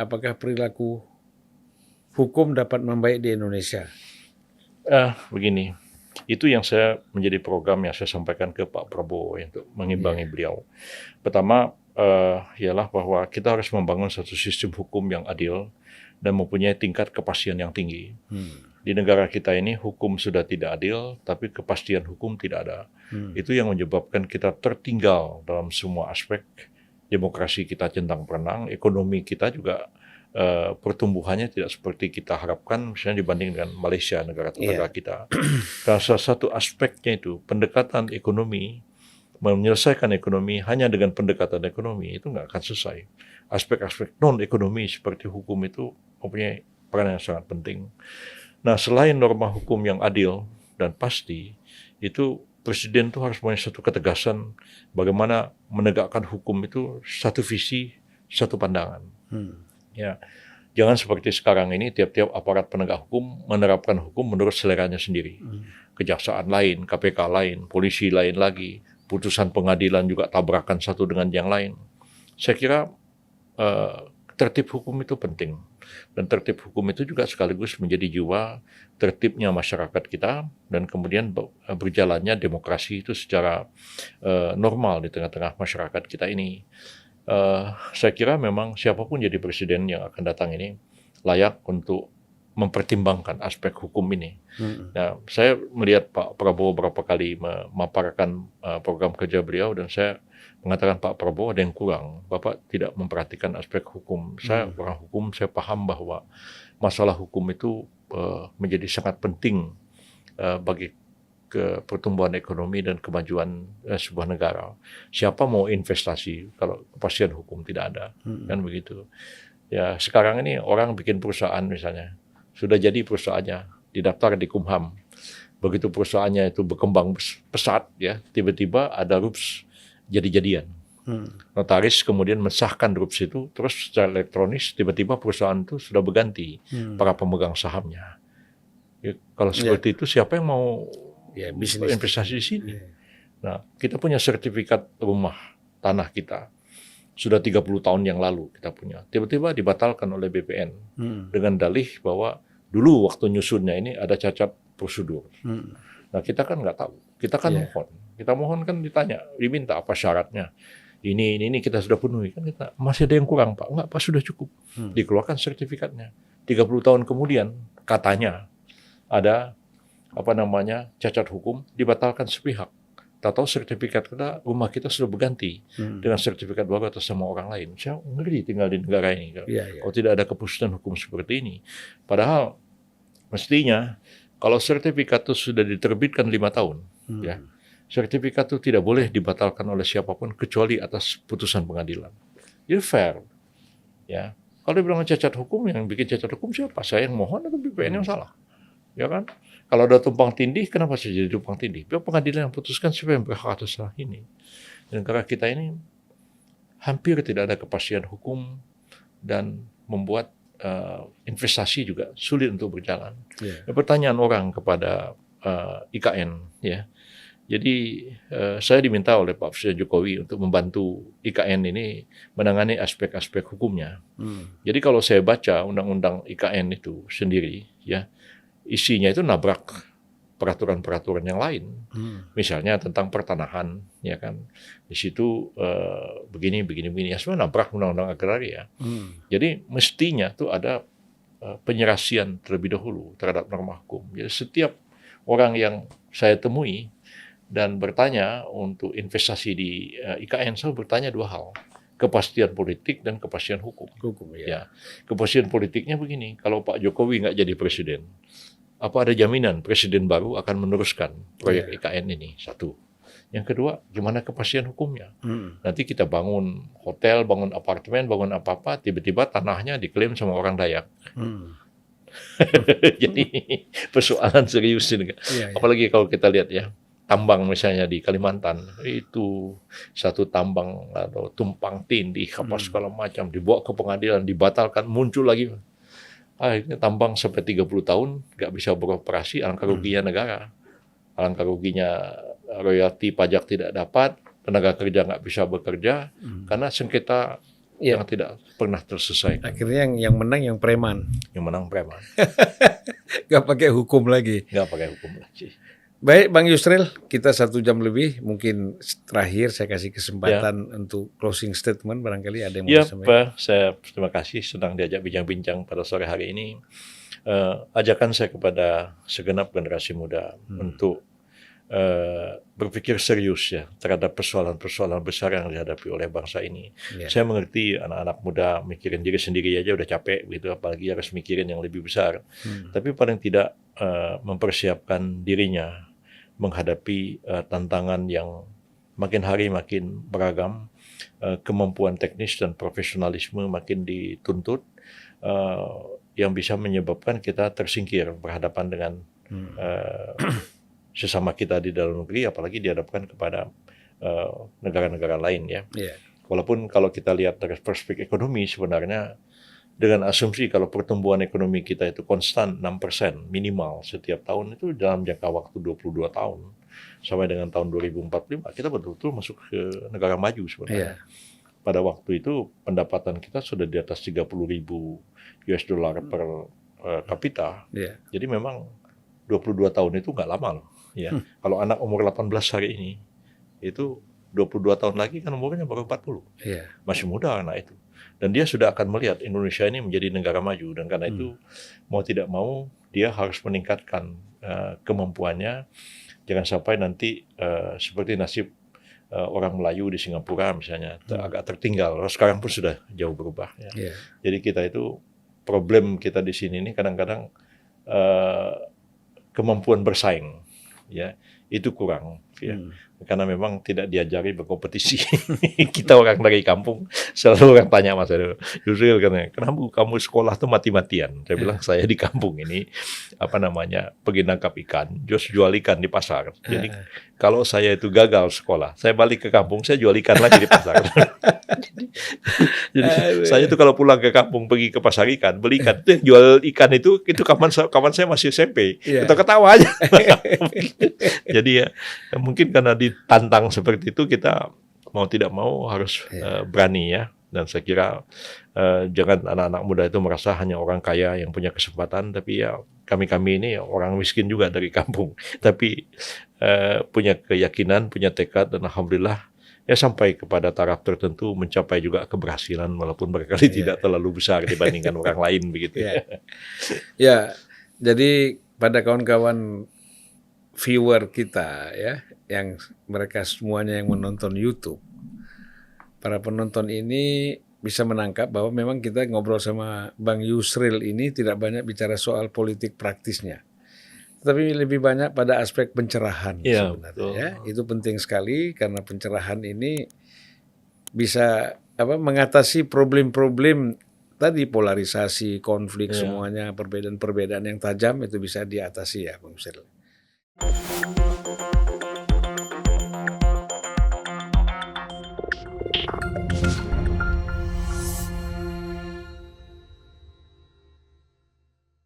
apakah perilaku hukum dapat membaik di Indonesia? Begini, itu yang saya menjadi program yang saya sampaikan ke Pak Prabowo untuk mengimbangi beliau. Pertama, ialah bahwa kita harus membangun satu sistem hukum yang adil dan mempunyai tingkat kepastian yang tinggi. Di negara kita ini hukum sudah tidak adil, tapi kepastian hukum tidak ada. Itu yang menyebabkan kita tertinggal dalam semua aspek. Demokrasi kita centang perenang, ekonomi kita juga pertumbuhannya tidak seperti kita harapkan, misalnya dibanding dengan Malaysia, negara tetangga kita. Karena salah satu aspeknya itu pendekatan ekonomi, menyelesaikan ekonomi hanya dengan pendekatan ekonomi itu nggak akan selesai. Aspek-aspek non-ekonomi seperti hukum itu mempunyai peran yang sangat penting. Nah, selain norma hukum yang adil dan pasti, itu Presiden itu harus punya satu ketegasan bagaimana menegakkan hukum itu satu visi, satu pandangan. Ya, jangan seperti sekarang ini tiap-tiap aparat penegak hukum menerapkan hukum menurut seleranya sendiri. Kejaksaan lain, KPK lain, polisi lain lagi, putusan pengadilan juga tabrakan satu dengan yang lain. Saya kira tertib hukum itu penting. Dan tertib hukum itu juga sekaligus menjadi jiwa tertibnya masyarakat kita dan kemudian berjalannya demokrasi itu secara normal di tengah-tengah masyarakat kita ini. Saya kira memang siapapun jadi presiden yang akan datang ini layak untuk mempertimbangkan aspek hukum ini. Nah, saya melihat Pak Prabowo beberapa kali memaparkan program kerja beliau dan saya mengatakan Pak Prabowo ada yang kurang. Bapak tidak memperhatikan aspek hukum. Saya orang hukum, saya paham bahwa masalah hukum itu menjadi sangat penting bagi pertumbuhan ekonomi dan kemajuan sebuah negara. Siapa mau investasi kalau kepastian hukum tidak ada, kan begitu. Ya sekarang ini orang bikin perusahaan misalnya, sudah jadi perusahaannya, didaftar di Kumham. Begitu perusahaannya itu berkembang pesat, ya tiba-tiba ada rups jadi-jadian. Notaris kemudian mensahkan rups itu, terus secara elektronis tiba-tiba perusahaan itu sudah berganti para pemegang sahamnya. Ya, kalau seperti itu siapa yang mau investasi di sini? Nah, kita punya sertifikat rumah tanah kita. Sudah 30 tahun yang lalu kita punya. Tiba-tiba dibatalkan oleh BPN dengan dalih bahwa dulu waktu nyusunnya ini ada cacat prosedur. Nah, kita kan nggak tahu. Kita kan mohon. Kita mohon kan ditanya, diminta apa syaratnya. Ini kita sudah penuhi. Kan kita masih ada yang kurang, Pak. Enggak, Pak, sudah cukup. Dikeluarkan sertifikatnya. 30 tahun kemudian katanya ada cacat hukum dibatalkan sepihak. Tahu sertifikat kita, rumah kita sudah berganti dengan sertifikat baru atas nama orang lain. Saya ngeri tinggal di negara ini kalau tidak ada keputusan hukum seperti ini. Padahal mestinya kalau sertifikat itu sudah diterbitkan 5 tahun, ya sertifikat itu tidak boleh dibatalkan oleh siapapun kecuali atas putusan pengadilan. Jadi fair, ya. Kalau dibilang cacat hukum, yang bikin cacat hukum siapa? Saya yang mohon atau BPN yang salah? Ya kan? Kalau ada tumpang tindih, kenapa sih jadi tumpang tindih? Biar pengadilan yang putuskan siapa yang berhak atas salah ini. Dan negara kita ini hampir tidak ada kepastian hukum dan membuat investasi juga sulit untuk berjalan. Pertanyaan orang kepada IKN, ya. Jadi saya diminta oleh Pak Presiden Jokowi untuk membantu IKN ini menangani aspek-aspek hukumnya. Jadi kalau saya baca undang-undang IKN itu sendiri, ya isinya itu nabrak peraturan-peraturan yang lain. Misalnya tentang pertanahan, ya kan. Di situ begini. Ya sebenarnya nabrak undang-undang agraria. Jadi mestinya tuh ada penyelesaian terlebih dahulu terhadap norma hukum. Jadi setiap orang yang saya temui dan bertanya untuk investasi di IKN, saya bertanya 2 hal. Kepastian politik dan kepastian hukum. Ya. Kepastian politiknya begini, kalau Pak Jokowi nggak jadi presiden, apa ada jaminan presiden baru akan meneruskan proyek IKN ini? Satu. Yang kedua, gimana kepastian hukumnya? Nanti kita bangun hotel, bangun apartemen, bangun apa-apa, tiba-tiba tanahnya diklaim sama orang Dayak. Jadi persoalan serius ini. Apalagi kalau kita lihat ya, tambang misalnya di Kalimantan, itu satu tambang atau tumpang tindih apa segala macam, dibawa ke pengadilan, dibatalkan, muncul lagi. Ini tambang sampai 30 tahun nggak bisa beroperasi, alangkah ruginya negara. Alangkah ruginya royalti pajak tidak dapat, tenaga kerja nggak bisa bekerja, karena sengketa Iya. yang tidak pernah terselesaikan. Akhirnya yang menang yang preman. Yang menang preman, Gak pakai hukum lagi. nggak pakai hukum lagi. Baik Bang Yusril, kita 1 jam lebih. Mungkin terakhir saya kasih kesempatan untuk closing statement. Barangkali ada yang mau Ya, disampaikan. Pak, saya terima kasih sedang diajak bincang-bincang pada sore hari ini. Ajakan saya kepada segenap generasi muda untuk berpikir serius ya terhadap persoalan-persoalan besar yang dihadapi oleh bangsa ini. Ya. Saya mengerti anak-anak muda mikirin diri sendiri aja udah capek gitu, apalagi harus mikirin yang lebih besar. Tapi paling tidak mempersiapkan dirinya menghadapi tantangan yang makin hari makin beragam, kemampuan teknis dan profesionalisme makin dituntut, yang bisa menyebabkan kita tersingkir berhadapan dengan sesama kita di dalam negeri, apalagi dihadapkan kepada negara-negara lain ya. Ya. Walaupun kalau kita lihat dari perspektif ekonomi sebenarnya dengan asumsi kalau pertumbuhan ekonomi kita itu konstan 6% minimal setiap tahun, itu dalam jangka waktu 22 tahun sampai dengan tahun 2045 kita betul-betul masuk ke negara maju sebenarnya. Pada waktu itu pendapatan kita sudah di atas 30.000 US dollar per kapita. Jadi memang 22 tahun itu nggak lama loh. Ya. Kalau anak umur 18 hari ini itu 22 tahun lagi kan umurnya baru 40. Masih muda anak itu. Dan dia sudah akan melihat Indonesia ini menjadi negara maju, dan karena itu mau tidak mau dia harus meningkatkan kemampuannya. Jangan sampai nanti seperti nasib orang Melayu di Singapura misalnya agak tertinggal. Sekarang pun sudah jauh berubah. Ya. Jadi kita itu problem kita di sini ini kadang-kadang kemampuan bersaing ya itu kurang ya. Karena memang tidak diajari berkompetisi. Kita orang dari kampung selalu orang tanya Mas Yusril, kenapa kamu sekolah tuh mati-matian? Saya bilang saya di kampung ini pergi nangkap ikan, jual ikan di pasar. Jadi kalau saya itu gagal sekolah, saya balik ke kampung, saya jual ikan lagi di pasar. Jadi saya itu kalau pulang ke kampung pergi ke pasar ikan, beli ikan, jual ikan itu kapan saya masih SMP. Kita ketawa aja. Jadi ya mungkin karena ditantang seperti itu, kita mau tidak mau harus berani ya. Dan saya kira jangan anak-anak muda itu merasa hanya orang kaya yang punya kesempatan, tapi ya kami ini orang miskin juga dari kampung, tapi punya keyakinan, punya tekad, dan alhamdulillah ya sampai kepada taraf tertentu mencapai juga keberhasilan walaupun barangkali tidak terlalu besar dibandingkan orang lain begitu. Ya, jadi pada kawan-kawan viewer kita ya, yang mereka semuanya yang menonton YouTube, para penonton ini bisa menangkap bahwa memang kita ngobrol sama Bang Yusril ini tidak banyak bicara soal politik praktisnya, tapi lebih banyak pada aspek pencerahan sebenarnya. Ya. Itu penting sekali karena pencerahan ini bisa mengatasi problem-problem tadi, polarisasi, konflik, semuanya perbedaan-perbedaan yang tajam itu bisa diatasi ya Bang Yusril.